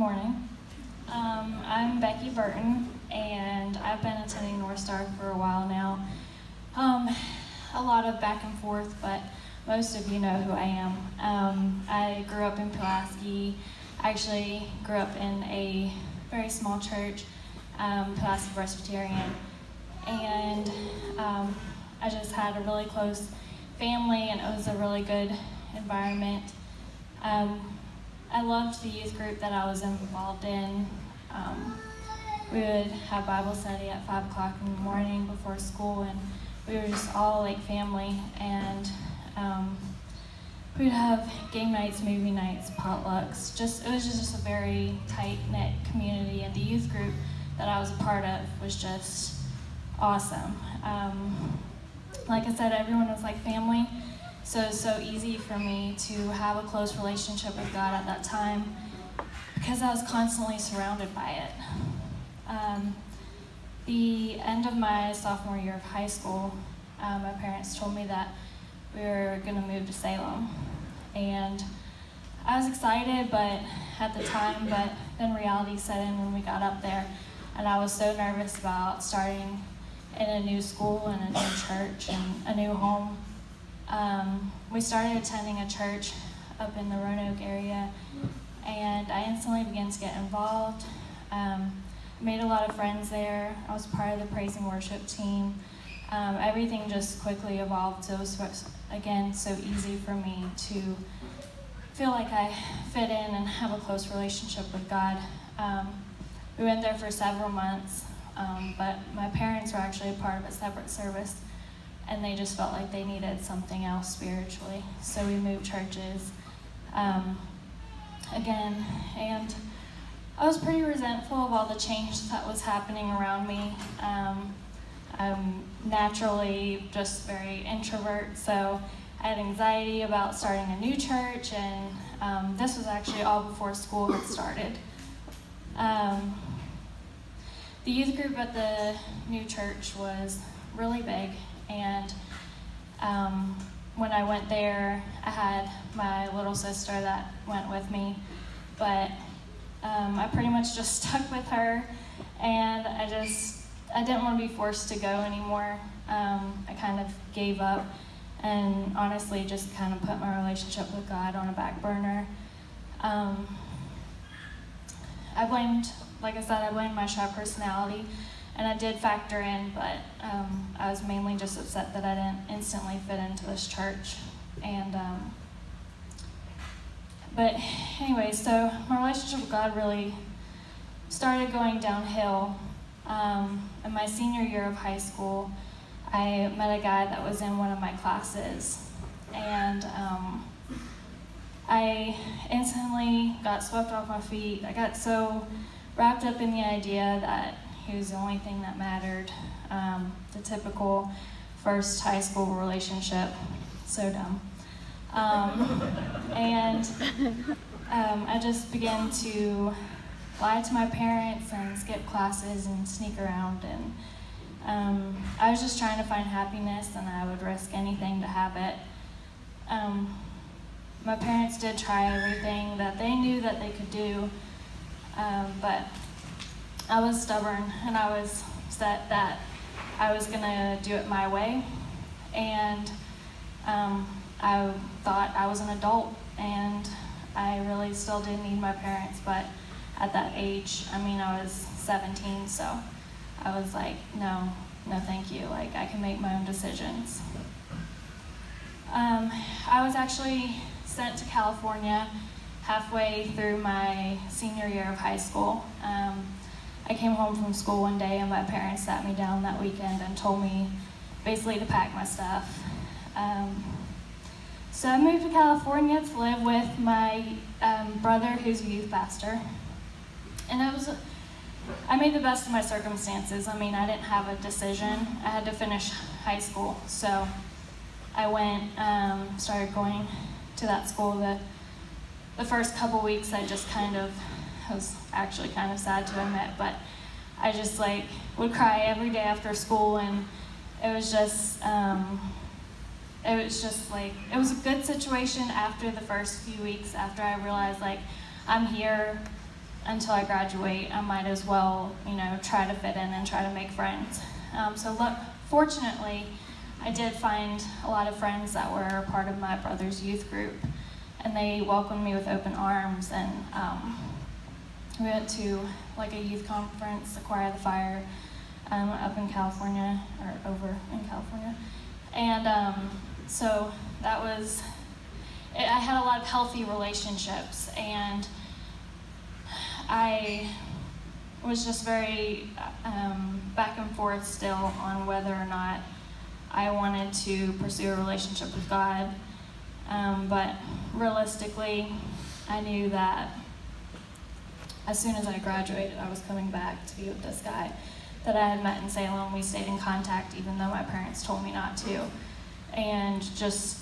morning. I'm Becky Burton, and I've been attending North Star for a while now. A lot of back and forth, but most of you know who I am. I grew up in Pulaski. I actually grew up in a very small church, Pulaski Presbyterian, and I just had a really close family, and it was a really good environment. I loved the youth group that I was involved in. We would have Bible study at 5 o'clock in the morning before school, and we were just all like family, and we'd have game nights, movie nights, potlucks. It was just a very tight-knit community, and the youth group that I was a part of was just awesome. Like I said, everyone was like family, so it was so easy for me to have a close relationship with God at that time because I was constantly surrounded by it. The end of my sophomore year of high school, my parents told me that we were going to move to Salem, and I was excited at the time, but then reality set in when we got up there, and I was so nervous about starting in a new school and a new church and a new home. We started attending a church up in the Roanoke area, and I instantly began to get involved. Made a lot of friends there. I was part of the praise and worship team. Everything just quickly evolved, so it was, again, so easy for me to feel like I fit in and have a close relationship with God. We went there for several months, but my parents were actually a part of a separate service, and they just felt like they needed something else spiritually. So we moved churches again, and I was pretty resentful of all the change that was happening around me. I'm naturally just very introvert, so I had anxiety about starting a new church, and this was actually all before school had started. The youth group at the new church was really big, and when I went there, I had my little sister that went with me, but I pretty much just stuck with her, and I didn't want to be forced to go anymore. I kind of gave up and honestly just kind of put my relationship with God on a back burner. I blamed my shy personality, and I did factor in, but I was mainly just upset that I didn't instantly fit into this church. And but anyway, so my relationship with God really started going downhill. In my senior year of high school, I met a guy that was in one of my classes, and I instantly got swept off my feet. I got so wrapped up in the idea that he was the only thing that mattered, the typical first high school relationship. So dumb. And I just began to lie to my parents and skip classes and sneak around, and I was just trying to find happiness, and I would risk anything to have it. My parents did try everything that they knew that they could do, but I was stubborn, and I was set that I was going to do it my way, and I thought I was an adult, and I really still did need my parents, but at that age, I was 17, so I was like, no thank you, like I can make my own decisions. I was actually sent to California halfway through my senior year of high school. I came home from school one day, and my parents sat me down that weekend and told me basically to pack my stuff. So I moved to California to live with my brother, who's a youth pastor. And I made the best of my circumstances. I didn't have a decision. I had to finish high school. So I went, started going to that school. The first couple weeks, I was actually kind of sad to admit, but I just would cry every day after school, and it was just it was a good situation after the first few weeks, after I realized I'm here until I graduate, I might as well, try to fit in and try to make friends. Fortunately, I did find a lot of friends that were a part of my brother's youth group, and they welcomed me with open arms, and we went to like a youth conference, the Choir of the Fire, up in California, or over in California. And so that was, I had a lot of healthy relationships, and I was just very back and forth still on whether or not I wanted to pursue a relationship with God. But realistically, I knew that as soon as I graduated, I was coming back to be with this guy that I had met in Salem. We stayed in contact even though my parents told me not to. And just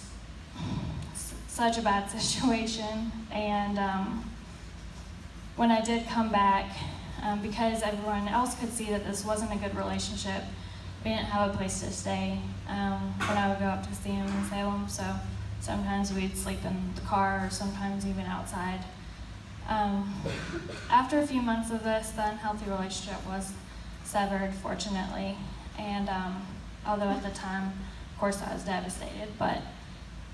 such a bad situation. And when I did come back, because everyone else could see that this wasn't a good relationship, we didn't have a place to stay when I would go up to see him in Salem. So sometimes we'd sleep in the car, or sometimes even outside. After a few months of this, the unhealthy relationship was severed, fortunately. And although at the time, of course, I was devastated, but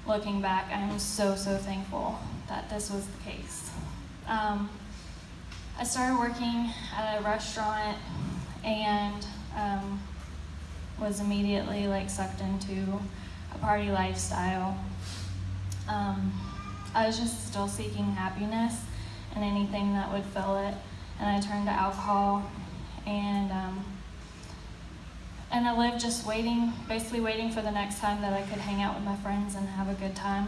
looking back, I'm so thankful that this was the case. I started working at a restaurant and was immediately sucked into a party lifestyle. I was just still seeking happiness and anything that would fill it, and I turned to alcohol, and I lived just basically waiting for the next time that I could hang out with my friends and have a good time.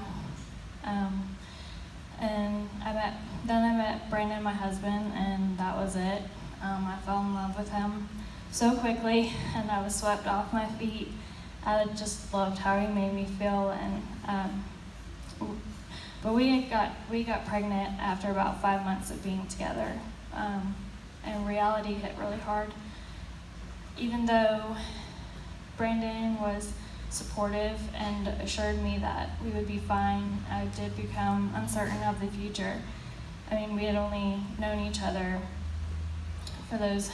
And I met Brandon, my husband, and that was it. I fell in love with him so quickly, and I was swept off my feet. I just loved how he made me feel, and but we got pregnant after about 5 months of being together, and reality hit really hard. Even though Brandon was supportive and assured me that we would be fine, I did become uncertain of the future. I mean, we had only known each other for those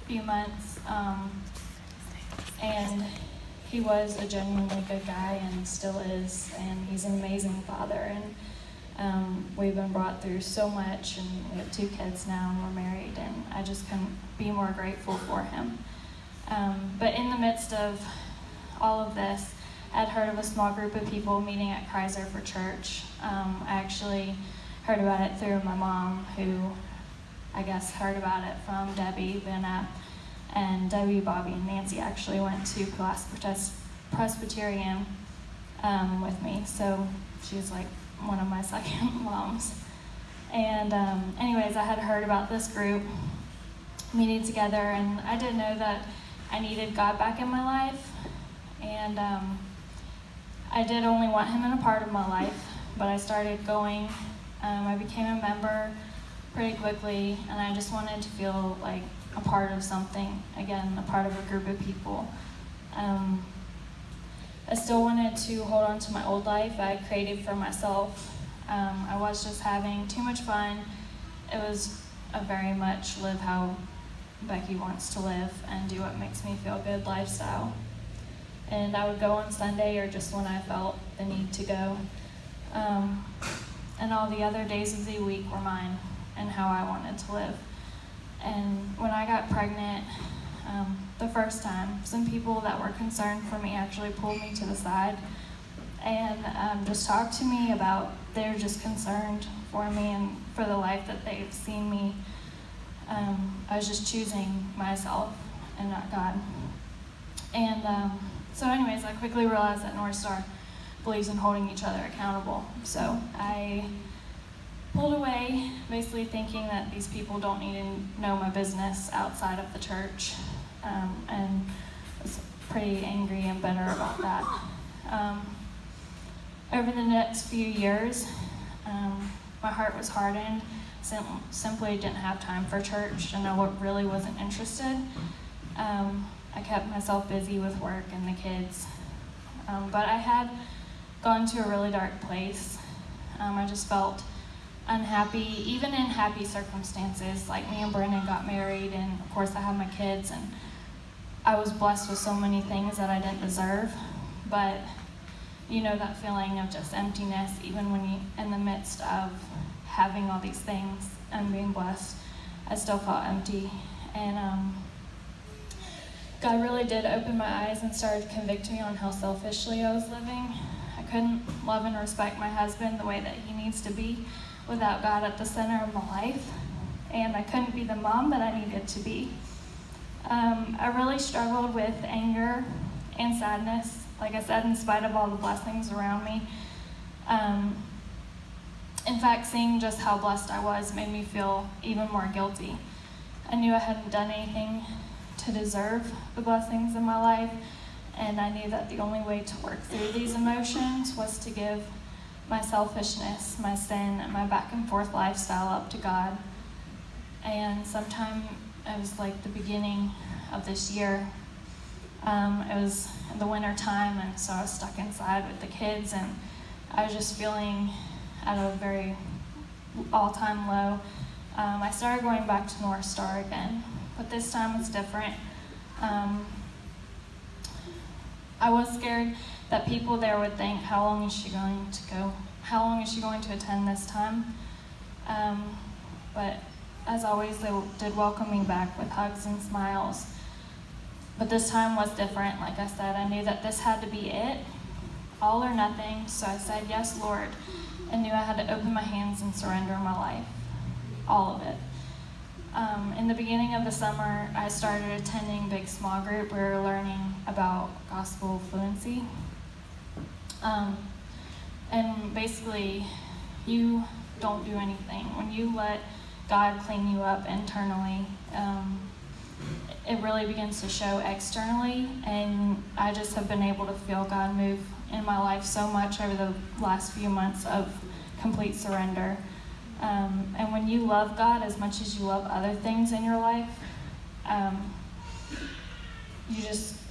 few months, and he was a genuinely good guy and still is, and he's an amazing father, and we've been brought through so much, and we have 2 kids now, and we're married, and I just couldn't be more grateful for him. But in the midst of all of this, I'd heard of a small group of people meeting at Kaiser for church. I actually heard about it through my mom, who I guess heard about it from Debbie, and Debbie, Bobby, and Nancy actually went to Class Presbyterian with me, so she's like one of my second moms. And anyways, I had heard about this group meeting together, and I didn't know that I needed God back in my life, and I did only want him in a part of my life, but I started going. I became a member pretty quickly, and I just wanted to feel like a part of something, again, a part of a group of people. I still wanted to hold on to my old life I had created for myself. I was just having too much fun. It was a very much live how Becky wants to live and do what makes me feel good lifestyle. And I would go on Sunday or just when I felt the need to go. And all the other days of the week were mine and how I wanted to live. And when I got pregnant, the first time, some people that were concerned for me actually pulled me to the side and just talked to me about they're just concerned for me and for the life that they've seen me. I was just choosing myself and not God. And so anyways, I quickly realized that North Star believes in holding each other accountable. So I pulled away, basically thinking that these people don't need to know my business outside of the church, and was pretty angry and bitter about that. Over the next few years, my heart was hardened. Simply didn't have time for church, and I really wasn't interested. I kept myself busy with work and the kids, but I had gone to a really dark place. I just felt unhappy, even in happy circumstances. Like me and Brennan got married, and of course I have my kids, and I was blessed with so many things that I didn't deserve. But you know that feeling of just emptiness, even when you in the midst of having all these things and being blessed, I still felt empty. And God really did open my eyes and started to convict me on how selfishly I was living. I couldn't love and respect my husband the way that he needs to be without God at the center of my life. And I couldn't be the mom that I needed to be. I really struggled with anger and sadness, like I said, in spite of all the blessings around me. In fact, seeing just how blessed I was made me feel even more guilty. I knew I hadn't done anything to deserve the blessings in my life, and I knew that the only way to work through these emotions was to give my selfishness, my sin, and my back and forth lifestyle up to God. And sometime it was like the beginning of this year. It was the winter time, and so I was stuck inside with the kids, and I was just feeling at a very all-time low. I started going back to North Star again, but this time it's different. I was scared that people there would think, how long is she going to go? How long is she going to attend this time? But as always, they did welcome me back with hugs and smiles. But this time was different. Like I said, I knew that this had to be it, all or nothing. So I said, yes, Lord, and knew I had to open my hands and surrender my life, all of it. In the beginning of the summer, I started attending Big Small Group. We were learning about gospel fluency. And basically, you don't do anything. When you let God clean you up internally, it really begins to show externally, and I just have been able to feel God move in my life so much over the last few months of complete surrender. And when you love God as much as you love other things in your life,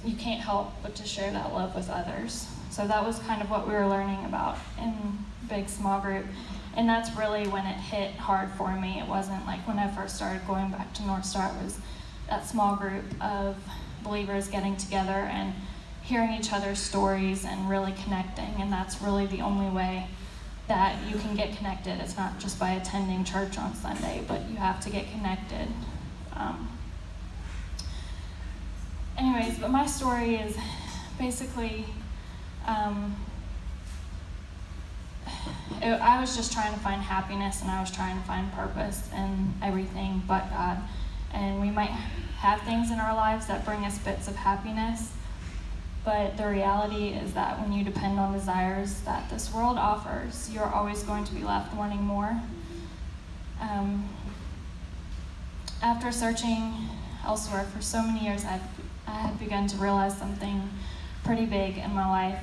you can't help but to share that love with others. So that was kind of what we were learning about in Big Small Group. And that's really when it hit hard for me. It wasn't like when I first started going back to North Star. It was that small group of believers getting together and hearing each other's stories and really connecting. And that's really the only way that you can get connected. It's not just by attending church on Sunday, but you have to get connected. Anyways, but my story is basically, I was just trying to find happiness, and I was trying to find purpose in everything but God. And we might have things in our lives that bring us bits of happiness, but the reality is that when you depend on desires that this world offers, you're always going to be left wanting more. After searching elsewhere for so many years, I had begun to realize something pretty big in my life,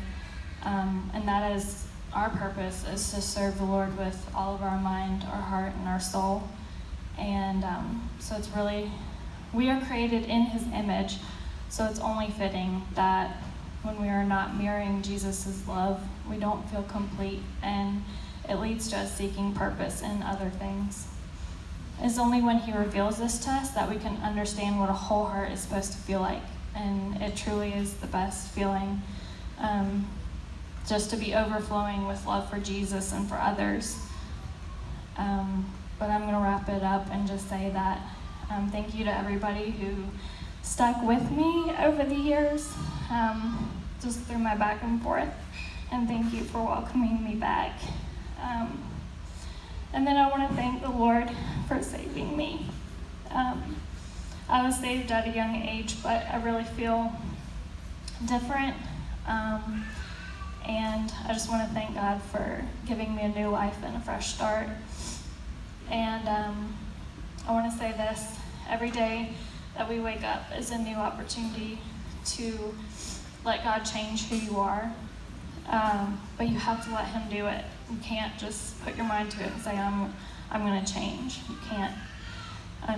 and that is our purpose is to serve the Lord with all of our mind, our heart, and our soul. And so it's really, we are created in His image, so it's only fitting that when we are not mirroring Jesus' love, we don't feel complete, and it leads to us seeking purpose in other things. It's only when He reveals this to us that we can understand what a whole heart is supposed to feel like, and it truly is the best feeling, just to be overflowing with love for Jesus and for others. But I'm going to wrap it up and just say that thank you to everybody who stuck with me over the years, just through my back and forth, and thank you for welcoming me back. And then I want to thank the Lord for saving me. I was saved at a young age, but I really feel different, and I just want to thank God for giving me a new life and a fresh start. And I want to say this, every day that we wake up is a new opportunity to let God change who you are, but you have to let Him do it. You can't just put your mind to it and say, I'm going to change. You can't.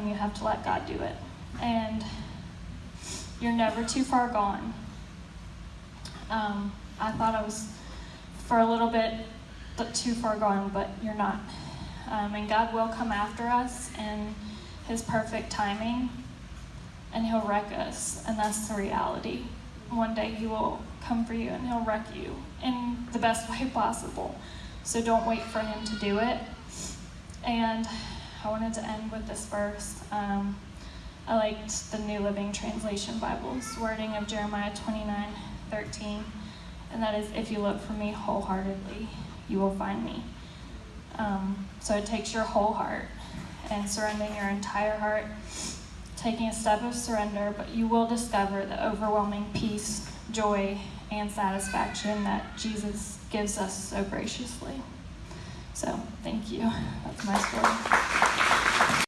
You have to let God do it. And you're never too far gone. I thought I was for a little bit too far gone, but you're not. and God will come after us in his perfect timing, and he'll wreck us, and that's the reality. One day he will come for you, and he'll wreck you in the best way possible. So don't wait for him to do it. And I wanted to end with this verse. I liked the New Living Translation Bible's wording of Jeremiah 29:13, and that is, if you look for me wholeheartedly, you will find me. So it takes your whole heart and surrendering your entire heart, taking a step of surrender, but you will discover the overwhelming peace, joy, and satisfaction that Jesus gives us so graciously. So thank you. That's my story.